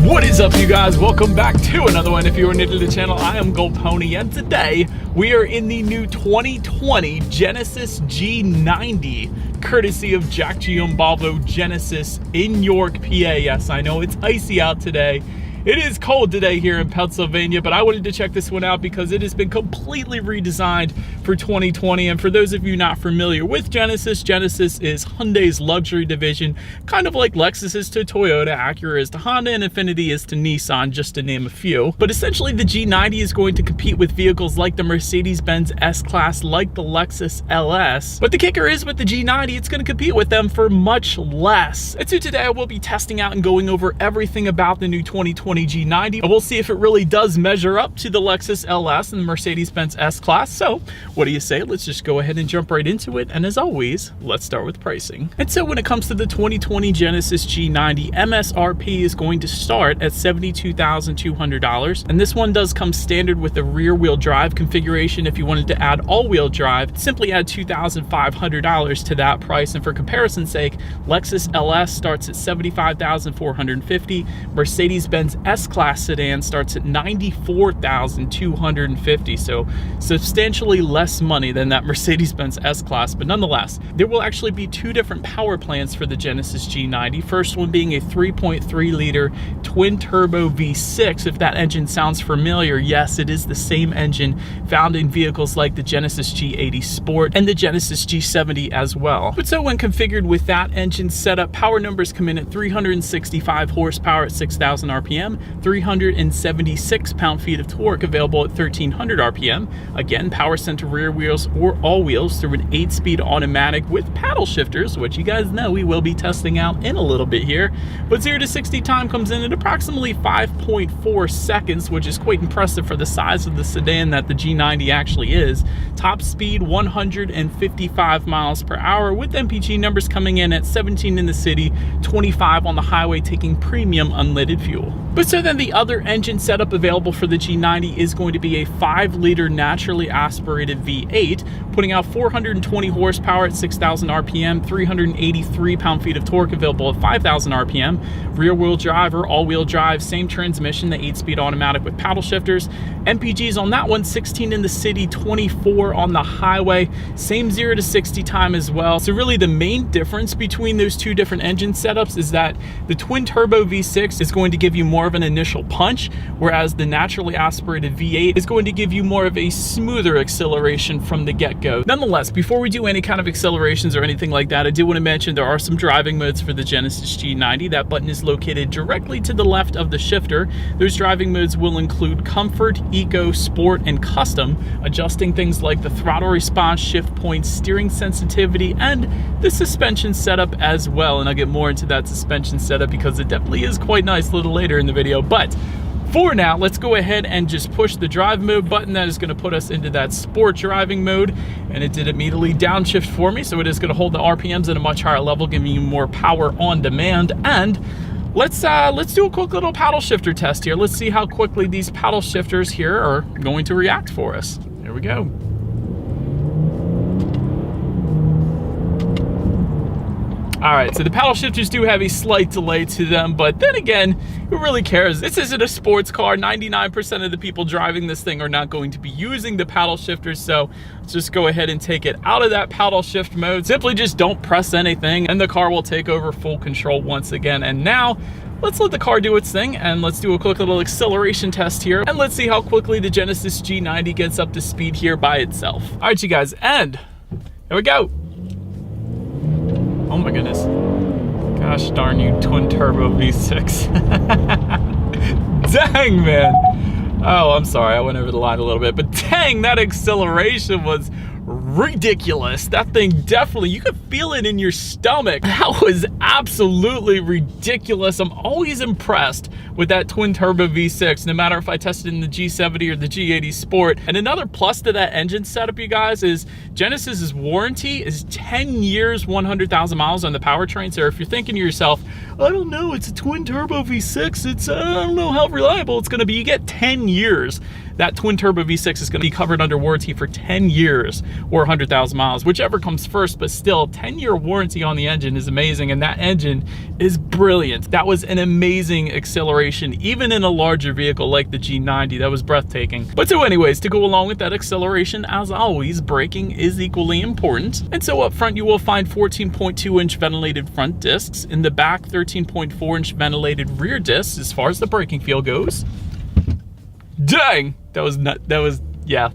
What is up, you guys? Welcome back to another one. If you are new to the channel, I am Gold Pony, and today we are in the new 2020 Genesis G90, courtesy of Jack Giambalvo Genesis in York, PA. Yes, I know it's icy out today. It is cold today here in Pennsylvania, but I wanted to check this one out because it has been completely redesigned for 2020. And for those of you not familiar with Genesis, Genesis is Hyundai's luxury division, kind of like Lexus is to Toyota, Acura is to Honda, and Infiniti is to Nissan, just to name a few. But essentially the G90 is going to compete with vehicles like the Mercedes-Benz S-Class, like the Lexus LS. But the kicker is with the G90, it's going to compete with them for much less. And so today I will be testing out and going over everything about the new 2020 G90. We'll see if it really does measure up to the Lexus LS and the Mercedes-Benz S-Class. So what do you say? Let's just go ahead and jump right into it. And as always, let's start with pricing. And so when it comes to the 2020 Genesis G90, MSRP is going to start at $72,200. And this one does come standard with the rear wheel drive configuration. If you wanted to add all-wheel drive, simply add $2,500 to that price. And for comparison's sake, Lexus LS starts at $75,450. Mercedes-Benz S-Class sedan starts at $94,250, so substantially less money than that Mercedes-Benz S-Class. But nonetheless, there will actually be two different power plants for the Genesis G90. First one being a 3.3 liter twin turbo V6. If that engine sounds familiar, yes, it is the same engine found in vehicles like the Genesis G80 Sport and the Genesis G70 as well. But so when configured with that engine setup, power numbers come in at 365 horsepower at 6,000 RPM, 376 pound-feet of torque available at 1,300 RPM. Again, power center rear wheels or all wheels through an 8-speed automatic with paddle shifters, which you guys know we will be testing out in a little bit here. But 0 to 60 time comes in at approximately 5.4 seconds, which is quite impressive for the size of the sedan that the G90 actually is. Top speed 155 miles per hour, with MPG numbers coming in at 17 in the city, 25 on the highway, taking premium unleaded fuel. But so then the other engine setup available for the G90 is going to be a 5-liter naturally aspirated V8, putting out 420 horsepower at 6,000 RPM, 383 pound-feet of torque available at 5,000 RPM, rear-wheel drive or all-wheel drive, same transmission, the 8-speed automatic with paddle shifters. MPGs on that one, 16 in the city, 24 on the highway, same 0 to 60 time as well. So really the main difference between those two different engine setups is that the twin-turbo V6 is going to give you more of an initial punch, whereas the naturally aspirated V8 is going to give you more of a smoother acceleration from the get-go. Nonetheless, before we do any kind of accelerations or anything like that, I do want to mention there are some driving modes for the Genesis G90. That button is located directly to the left of the shifter. Those driving modes will include Comfort, Eco, Sport, and Custom, adjusting things like the throttle response, shift points, steering sensitivity, and the suspension setup as well. And I'll get more into that suspension setup because it definitely is quite nice a little later in the video. But for now, let's go ahead and just push the drive mode button. That is going to put us into that sport driving mode, and it did immediately downshift for me, so it is going to hold the RPMs at a much higher level, giving you more power on demand. And let's do a quick little paddle shifter test here. Let's see how quickly these paddle shifters here are going to react for us. Here we go. All right, so the paddle shifters do have a slight delay to them, but then again, who really cares? This isn't a sports car. 99% of the people driving this thing are not going to be using the paddle shifters, so let's just go ahead and take it out of that paddle shift mode. Simply just don't press anything, and the car will take over full control once again. And now, let's let the car do its thing, and let's do a quick little acceleration test here, and let's see how quickly the Genesis G90 gets up to speed here by itself. All right, you guys, and here we go. Oh my goodness. Gosh darn you, twin turbo V6. Dang, man. Oh, I'm sorry, I went over the line a little bit, but dang, that acceleration was ridiculous. That thing definitely, you could feel it in your stomach. That was absolutely ridiculous. I'm always impressed with that twin turbo V6, no matter if I tested in the G70 or the G80 Sport. And another plus to that engine setup, you guys, is Genesis's warranty is 10 years, 100,000 miles on the powertrain. So if you're thinking to yourself, I don't know, it's a twin turbo V6, I don't know how reliable it's gonna be, you get 10 years. that twin turbo V6 is going to be covered under warranty for 10 years or 100,000 miles, whichever comes first, but still 10-year warranty on the engine is amazing, and that engine is brilliant. That was an amazing acceleration, even in a larger vehicle like the G90. That was breathtaking. But so anyways, to go along with that acceleration, as always, braking is equally important. And so up front, you will find 14.2-inch ventilated front discs. In the back, 13.4-inch ventilated rear discs as far as the braking feel goes. Dang! Yeah.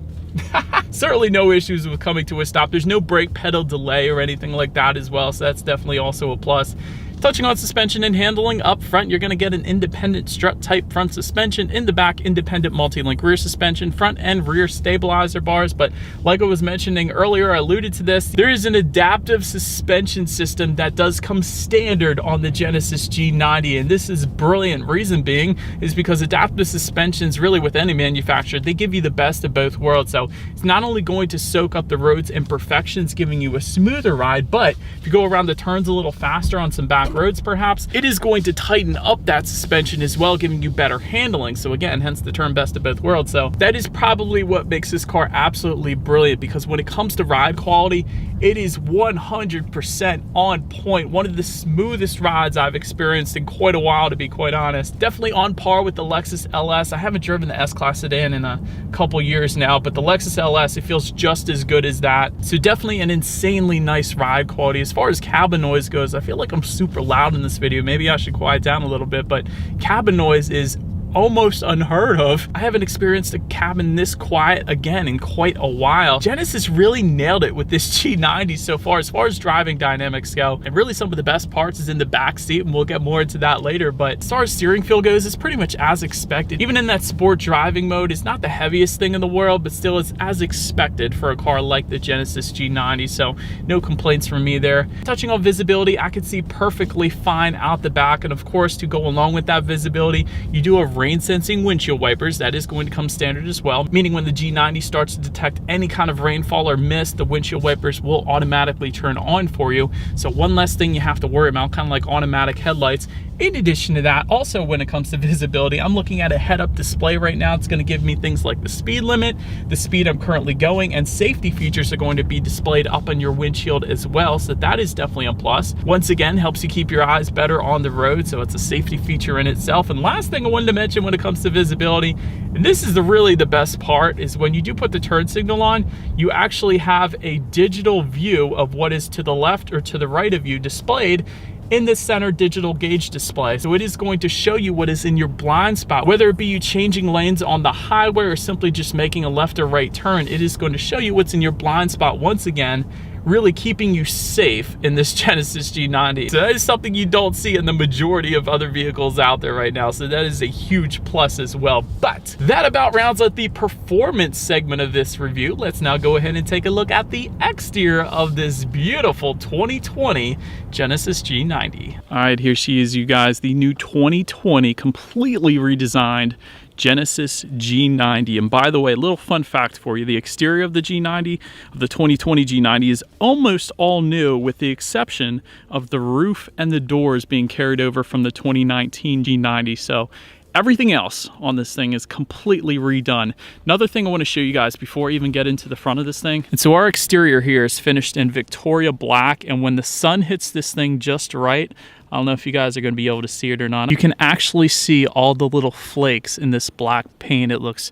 Certainly no issues with coming to a stop. There's no brake pedal delay or anything like that as well, so that's definitely also a plus. Touching on suspension and handling, up front you're going to get an independent strut type front suspension. In the back, independent multi-link rear suspension, front and rear stabilizer bars. But like I was mentioning earlier, I alluded to this, there is an adaptive suspension system that does come standard on the Genesis G90, and this is brilliant. Reason being is because adaptive suspensions, really with any manufacturer, they give you the best of both worlds. So it's not only going to soak up the road's imperfections, giving you a smoother ride, but if you go around the turns a little faster on some back roads perhaps, it is going to tighten up that suspension as well, giving you better handling. So again, hence the term best of both worlds. So that is probably what makes this car absolutely brilliant, because when it comes to ride quality, it is 100% on point. One of the smoothest rides I've experienced in quite a while, to be quite honest. Definitely on par with the Lexus LS. I haven't driven the S-Class sedan in a couple years now, but the Lexus LS, it feels just as good as that. So definitely an insanely nice ride quality. As far as cabin noise goes, I feel like I'm super loud in this video. Maybe I should quiet down a little bit, but cabin noise is almost unheard of. I haven't experienced a cabin this quiet again in quite a while. Genesis really nailed it with this G90 so far as driving dynamics go. And really some of the best parts is in the back seat, and we'll get more into that later. But as far as steering feel goes, it's pretty much as expected. Even in that sport driving mode, it's not the heaviest thing in the world, but still it's as expected for a car like the Genesis G90. So no complaints from me there. Touching on visibility, I can see perfectly fine out the back. And of course, to go along with that visibility, you do have rain sensing windshield wipers. That is going to come standard as well, meaning when the G90 starts to detect any kind of rainfall or mist, the windshield wipers will automatically turn on for you. So one less thing you have to worry about, kind of like automatic headlights. In addition to that, also when it comes to visibility, I'm looking at a head-up display right now. It's going to give me things like the speed limit, the speed I'm currently going, and safety features are going to be displayed up on your windshield as well. So that is definitely a plus. Once again, helps you keep your eyes better on the road. So it's a safety feature in itself. And last thing I wanted to mention when it comes to visibility, and this is really the best part, is when you do put the turn signal on, you actually have a digital view of what is to the left or to the right of you displayed in the center digital gauge display. So it is going to show you what is in your blind spot, whether it be you changing lanes on the highway or simply just making a left or right turn. It is going to show you what's in your blind spot once again, really keeping you safe in this Genesis G90. So that is something you don't see in the majority of other vehicles out there right now. So that is a huge plus as well. But that about rounds out the performance segment of this review. Let's now go ahead and take a look at the exterior of this beautiful 2020 Genesis G90. All right, here she is, you guys, the new 2020 completely redesigned Genesis G90. And by the way, a little fun fact for you, the exterior of the G90, of the 2020 G90, is almost all new with the exception of the roof and the doors being carried over from the 2019 G90. So everything else on this thing is completely redone. Another thing I want to show you guys before I even get into the front of this thing. And so our exterior here is finished in Victoria black, and when the sun hits this thing just right, I don't know if you guys are going to be able to see it or not, you can actually see all the little flakes in this black paint. It looks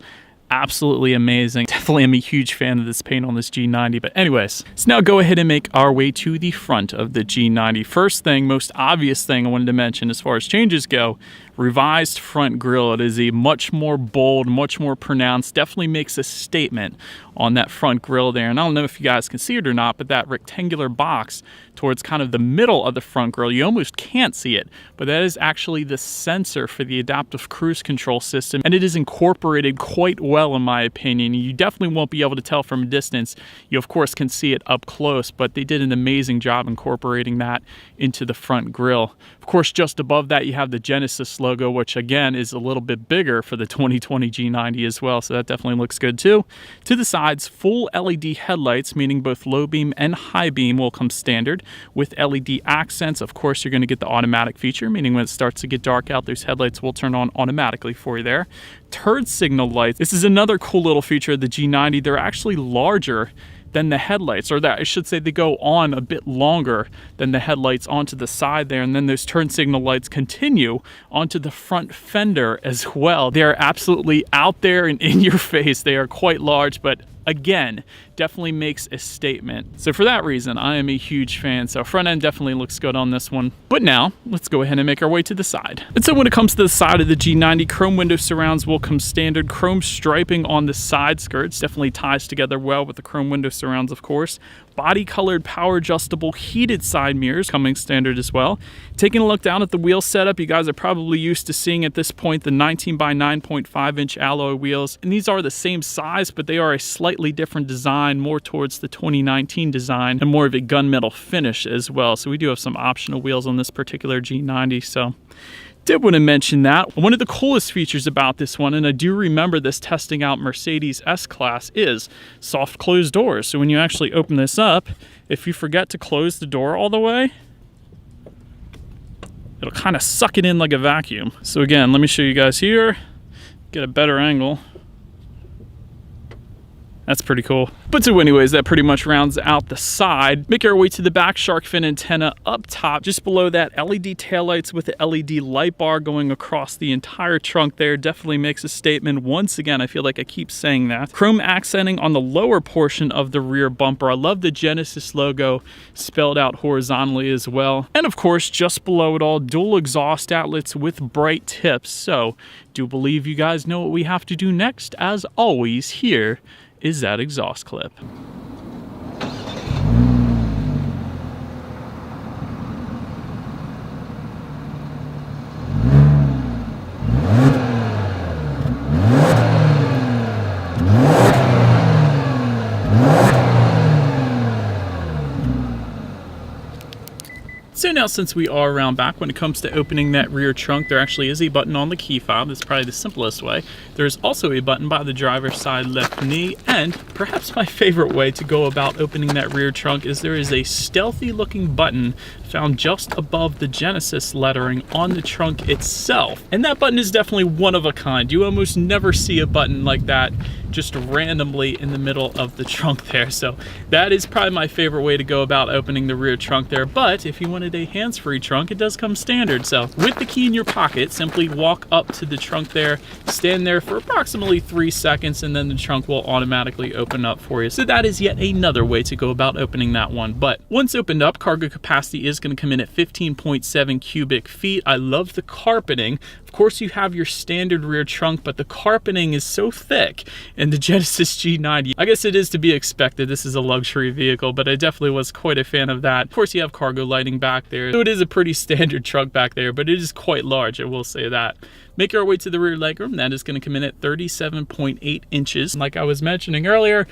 absolutely amazing. Definitely am a huge fan of this paint on this G90. But anyways, let's now go ahead and make our way to the front of the G90. First thing, most obvious thing I wanted to mention as far as changes go, revised front grille. It is a much more bold, much more pronounced, definitely makes a statement on that front grille there. And I don't know if you guys can see it or not, but that rectangular box towards kind of the middle of the front grille, you almost can't see it, but that is actually the sensor for the adaptive cruise control system, and it is incorporated quite well in my opinion. You definitely won't be able to tell from a distance. You of course can see it up close, but they did an amazing job incorporating that into the front grille. Of course, just above that you have the Genesis logo logo, which again is a little bit bigger for the 2020 G90 as well, so that definitely looks good too. To the sides, full LED headlights, meaning both low beam and high beam will come standard with LED accents. Of course, you're going to get the automatic feature, meaning when it starts to get dark out, those headlights will turn on automatically for you there. Turn signal lights. This is another cool little feature of the G90. They're actually larger than the headlights, or that I should say they go on a bit longer than the headlights onto the side there, and then those turn signal lights continue onto the front fender as well. They are absolutely out there and in your face. They are quite large, but again, definitely makes a statement. So for that reason, I am a huge fan. So front end definitely looks good on this one. But now, let's go ahead and make our way to the side. And so when it comes to the side of the G90, chrome window surrounds will come standard. Chrome striping on the side skirts definitely ties together well with the chrome window surrounds, of course. Body colored power adjustable heated side mirrors coming standard as well. Taking a look down at the wheel setup, you guys are probably used to seeing at this point the 19 by 9.5 inch alloy wheels. And these are the same size, but they are a slightly different design, more towards the 2019 design and more of a gunmetal finish as well. So we do have some optional wheels on this particular G90. So did want to mention that. One of the coolest features about this one, and I do remember this testing out Mercedes S-Class, is soft closed doors. So when you actually open this up, if you forget to close the door all the way, it'll kind of suck it in like a vacuum. So again, let me show you guys here, get a better angle. That's pretty cool. But so anyways, that pretty much rounds out the side. Make our way to the back, shark fin antenna up top. Just below that, LED taillights with the LED light bar going across the entire trunk there. Definitely makes a statement. Once again, I feel like I keep saying that. Chrome accenting on the lower portion of the rear bumper. I love the Genesis logo spelled out horizontally as well. And of course, just below it all, dual exhaust outlets with bright tips. So, do believe you guys know what we have to do next. As always, here is that exhaust clip. So now, since we are around back, when it comes to opening that rear trunk, there actually is a button on the key fob. That's probably the simplest way. There's also a button by the driver's side left knee, and perhaps my favorite way to go about opening that rear trunk is there is a stealthy looking button found just above the Genesis lettering on the trunk itself. And that button is definitely one of a kind. You almost never see a button like that just randomly in the middle of the trunk there. So that is probably my favorite way to go about opening the rear trunk there. But if you wanted a hands-free trunk, it does come standard. So with the key in your pocket, simply walk up to the trunk there, stand there for approximately 3 seconds, and then the trunk will automatically open up for you. So that is yet another way to go about opening that one. But once opened up, cargo capacity is going to come in at 15.7 cubic feet. I love the carpeting. Of course, you have your standard rear trunk, but the carpeting is so thick in the Genesis G90. I guess it is to be expected. This is a luxury vehicle, but I definitely was quite a fan of that. Of course, you have cargo lighting back there. So it is a pretty standard trunk back there, but it is quite large, I will say that. Make our way to the rear legroom. That is going to come in at 37.8 inches. Like I was mentioning earlier,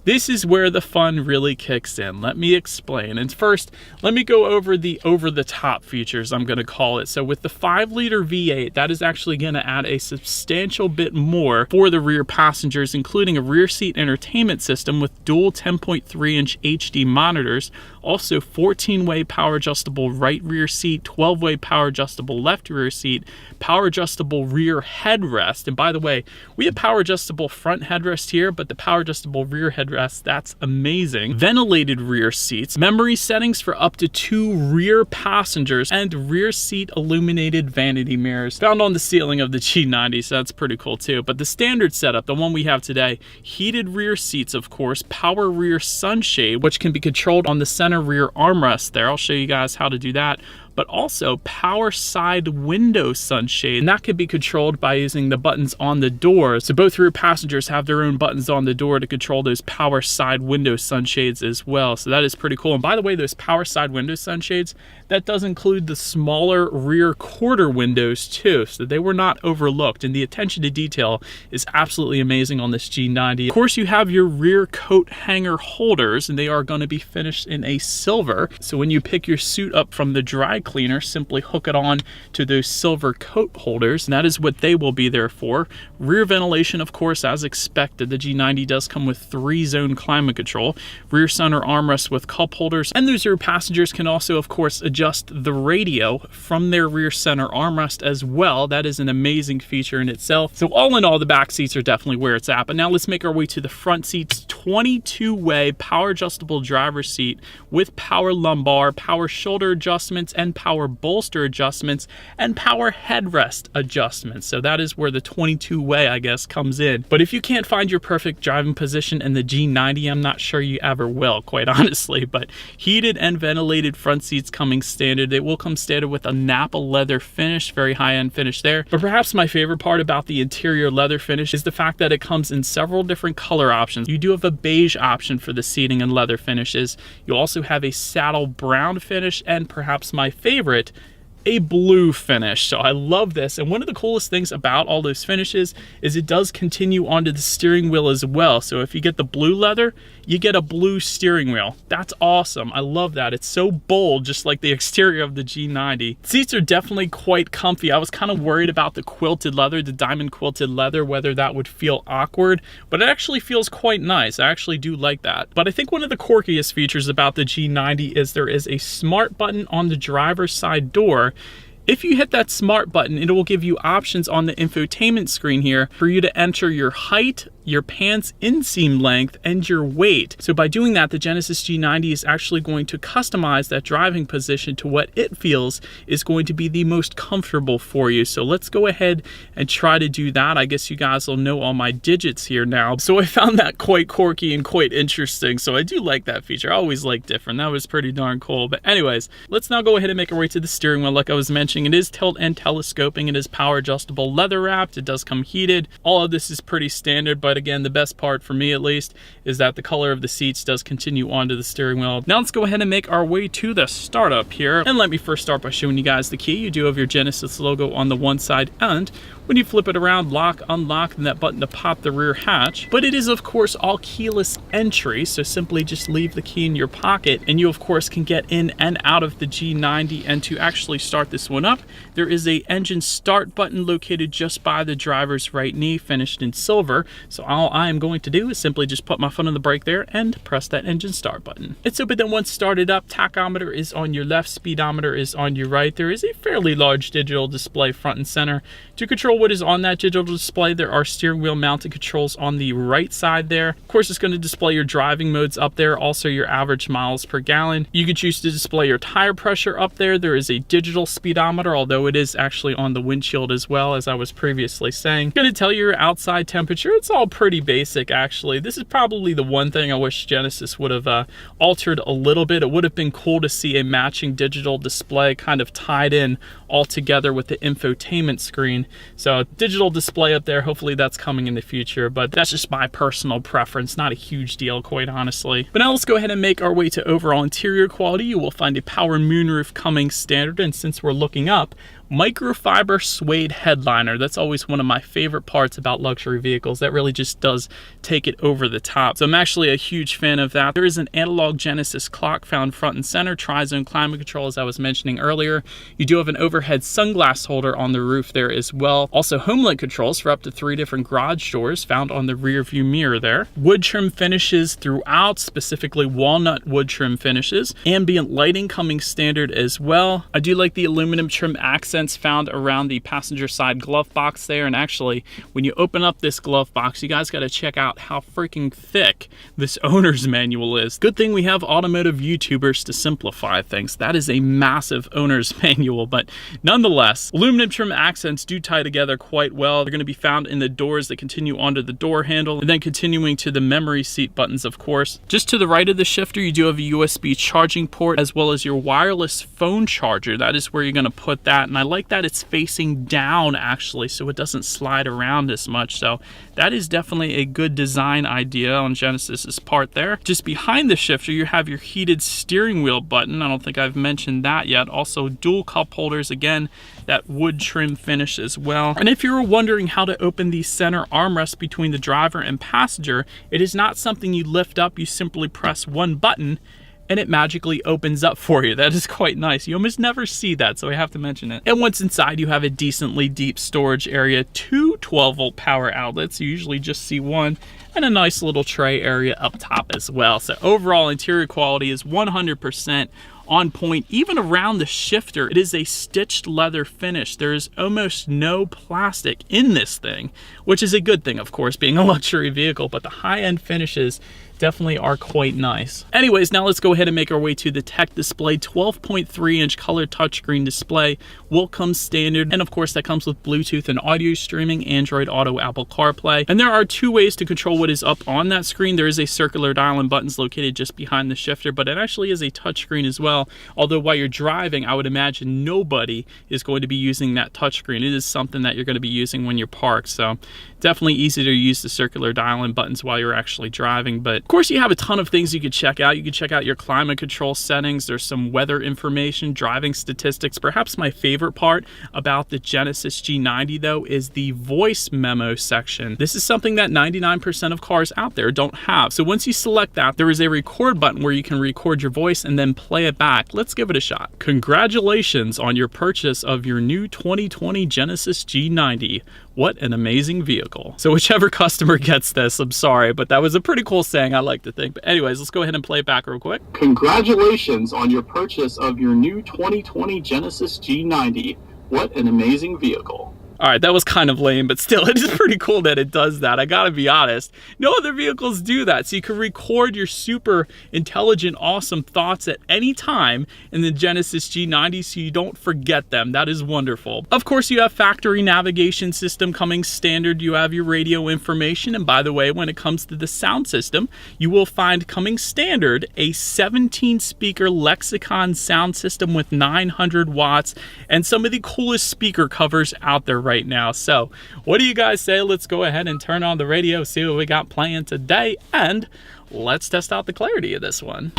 this is where the fun really kicks in. Let me explain. And first, let me go over the over-the-top features, I'm going to call it. So with the 5-liter V8, that is actually going to add a substantial bit more for the rear passengers, including a rear seat entertainment system with dual 10.3-inch HD monitors, also 14-way power adjustable right rear seat, 12-way power adjustable left rear seat, power adjustable rear headrest. And by the way, we have power adjustable front headrest here, but the power adjustable rear headrest, that's amazing. Ventilated rear seats, memory settings for up to 2 rear passengers, and rear seat illuminated vanity mirrors found on the ceiling of the G90, so that's pretty cool too. But the standard setup, the one we have today, heated rear seats, of course, power rear sunshade, which can be controlled on the center rear armrest there. I'll show you guys how to do that. But also power side window sunshade, and that can be controlled by using the buttons on the door. So both rear passengers have their own buttons on the door to control those power side window sunshades as well. So that is pretty cool. And by the way, those power side window sunshades, that does include the smaller rear quarter windows too, so they were not overlooked. And the attention to detail is absolutely amazing on this G90. Of course, you have your rear coat hanger holders, and they are going to be finished in a silver. So when you pick your suit up from the dry cleaner, simply hook it on to those silver coat holders, and that is what they will be there for. Rear ventilation, of course, as expected. The G90 does come with 3-zone climate control, rear center armrest with cup holders, and those rear passengers can also, of course, adjust the radio from their rear center armrest as well. That is an amazing feature in itself. So all in all, the back seats are definitely where it's at. But now let's make our way to the front seats. 22-way power adjustable driver's seat with power lumbar, power shoulder adjustments, and power bolster adjustments, and power headrest adjustments. So that is where the 22-way, I guess, comes in. But if you can't find your perfect driving position in the G90, I'm not sure you ever will, quite honestly. But heated and ventilated front seats coming standard. They will come standard with a Napa leather finish, very high-end finish there. But perhaps my favorite part about the interior leather finish is the fact that it comes in several different color options. You do have a beige option for the seating and leather finishes. You also have a saddle brown finish, and perhaps my favorite, a blue finish. So I love this. And one of the coolest things about all those finishes is it does continue onto the steering wheel as well. So if you get the blue leather, you get a blue steering wheel. That's awesome. I love that. It's so bold, just like the exterior of the G90. Seats are definitely quite comfy. I was kind of worried about the quilted leather, the diamond quilted leather, whether that would feel awkward, but it actually feels quite nice. I actually do like that. But I think one of the quirkiest features about the G90 is there is a smart button on the driver's side door. If you hit that smart button, it will give you options on the infotainment screen here for you to enter your height, your pants inseam length, and your weight. So by doing that, the Genesis G90 is actually going to customize that driving position to what it feels is going to be the most comfortable for you. So let's go ahead and try to do that. I guess you guys will know all my digits here now. So I found that quite quirky and quite interesting. So I do like that feature. I always like different. That was pretty darn cool. But anyways, let's now go ahead and make our way to the steering wheel. Like I was mentioning, it is tilt and telescoping. It is power adjustable leather wrapped. It does come heated. All of this is pretty standard, but again, the best part for me at least is that the color of the seats does continue onto the steering wheel. Now let's go ahead and make our way to the startup here. And let me first start by showing you guys the key. You do have your Genesis logo on the one side, and when you flip it around, lock, unlock, and that button to pop the rear hatch. But it is of course all keyless entry, so simply just leave the key in your pocket and you of course can get in and out of the G90. And to actually start this one up, there is a engine start button located just by the driver's right knee, finished in silver. So all I am going to do is simply just put my foot on the brake there and press that engine start button. It's open. Then once started up, tachometer is on your left, speedometer is on your right. There is a fairly large digital display front and center. To control what is on that digital display, there are steering wheel mounted controls on the right side there. Of course, it's going to display your driving modes up there, also your average miles per gallon. You can choose to display your tire pressure up there. There is a digital speedometer, although it is actually on the windshield as well, as I was previously saying. It's going to tell you your outside temperature. It's all pretty basic, actually. This is probably the one thing I wish Genesis would have altered a little bit. It would have been cool to see a matching digital display kind of tied in all together with the infotainment screen. So digital display up there, hopefully that's coming in the future, but that's just my personal preference. Not a huge deal, quite honestly. But now let's go ahead and make our way to overall interior quality. You will find a power moonroof coming standard, and since we're looking up, microfiber suede headliner. That's always one of my favorite parts about luxury vehicles. That really just does take it over the top. So I'm actually a huge fan of that. There is an analog Genesis clock found front and center, tri-zone climate control as I was mentioning earlier. You do have an overhead sunglass holder on the roof there as well. Also HomeLink controls for up to 3 different garage doors found on the rear view mirror there. Wood trim finishes throughout, specifically walnut wood trim finishes. Ambient lighting coming standard as well. I do like the aluminum trim accents found around the passenger side glove box there. And actually, when you open up this glove box, you guys got to check out how freaking thick this owner's manual is. Good thing we have automotive YouTubers to simplify things. That is a massive owner's manual, but nonetheless, aluminum trim accents do tie together quite well. They're going to be found in the doors that continue onto the door handle, and then continuing to the memory seat buttons, of course. Just to the right of the shifter, you do have a USB charging port as well as your wireless phone charger. That is where you're going to put that, and I like that it's facing down actually, so it doesn't slide around as much. So that is definitely a good design idea on Genesis's part there. Just behind the shifter, you have your heated steering wheel button. I don't think I've mentioned that yet. Also dual cup holders, again, that wood trim finish as well. And if you were wondering how to open the center armrest between the driver and passenger, it is not something you lift up. You simply press one button and it magically opens up for you. That is quite nice. You almost never see that, so I have to mention it. And once inside, you have a decently deep storage area, two 12-volt power outlets. You usually just see one, and a nice little tray area up top as well. So overall interior quality is 100% on point. Even around the shifter, it is a stitched leather finish. There is almost no plastic in this thing, which is a good thing, of course, being a luxury vehicle, but the high-end finishes definitely are quite nice. Anyways, now let's go ahead and make our way to the tech display. 12.3-inch color touchscreen display will come standard, and of course that comes with Bluetooth and audio streaming, Android Auto, Apple CarPlay. And there are two ways to control what is up on that screen. There is a circular dial and buttons located just behind the shifter, but it actually is a touchscreen as well. Although while you're driving, I would imagine nobody is going to be using that touchscreen. It is something that you're going to be using when you're parked, so definitely easy to use the circular dial and buttons while you're actually driving. But of course, you have a ton of things you could check out. You could check out your climate control settings. There's some weather information, driving statistics. Perhaps my favorite part about the Genesis G90 though is the voice memo section. This is something that 99% of cars out there don't have. So once you select that, there is a record button where you can record your voice and then play it back. Let's give it a shot. Congratulations on your purchase of your new 2020 Genesis G90. What an amazing vehicle. So whichever customer gets this, I'm sorry, but that was a pretty cool saying, I like to think. But anyways, let's go ahead and play it back real quick. Congratulations on your purchase of your new 2020 Genesis G90. What an amazing vehicle. All right, that was kind of lame, but still, it is pretty cool that it does that. I gotta be honest. No other vehicles do that. So you can record your super intelligent, awesome thoughts at any time in the Genesis G90 so you don't forget them. That is wonderful. Of course, you have factory navigation system coming standard. You have your radio information. And by the way, when it comes to the sound system, you will find coming standard a 17-speaker Lexicon sound system with 900 watts and some of the coolest speaker covers out there right now. So what do you guys say? Let's go ahead and turn on the radio, see what we got playing today, and let's test out the clarity of this one.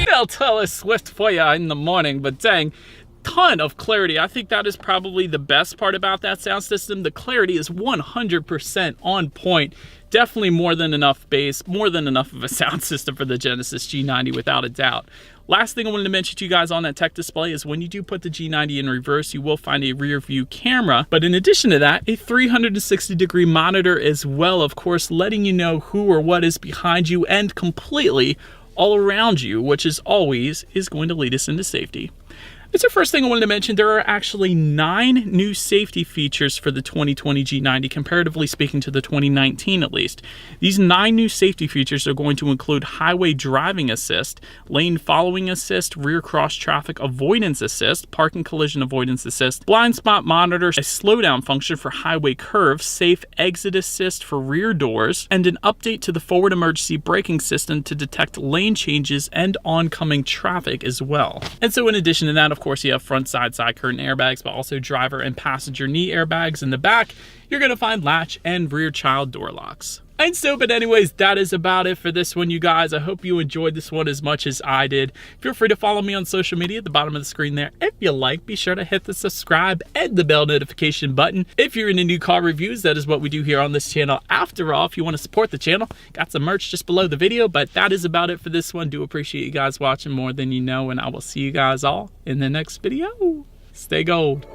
They'll tell us Swift for you in the morning, but dang, ton of clarity. I think that is probably the best part about that sound system. The clarity is 100% on point. Definitely more than enough bass, more than enough of a sound system for the Genesis G90 without a doubt. Last thing I wanted to mention to you guys on that tech display is when you do put the G90 in reverse, you will find a rear view camera. But in addition to that, a 360-degree monitor as well, of course, letting you know who or what is behind you and completely all around you, which is always going to lead us into safety. It's the first thing I wanted to mention. There are actually 9 new safety features for the 2020 G90, comparatively speaking to the 2019 at least. These 9 new safety features are going to include highway driving assist, lane following assist, rear cross traffic avoidance assist, parking collision avoidance assist, blind spot monitor, a slowdown function for highway curves, safe exit assist for rear doors, and an update to the forward emergency braking system to detect lane changes and oncoming traffic as well. And so in addition to that, of course, you have front side curtain airbags, but also driver and passenger knee airbags. In the back, you're going to find latch and rear child door locks. And so, but anyways, that is about it for this one, you guys. I hope you enjoyed this one as much as I did. Feel free to follow me on social media at the bottom of the screen there. If you like, be sure to hit the subscribe and the bell notification button. If you're into new car reviews, that is what we do here on this channel. After all, if you want to support the channel, got some merch just below the video. But that is about it for this one. Do appreciate you guys watching more than you know, and I will see you guys all in the next video. Stay gold.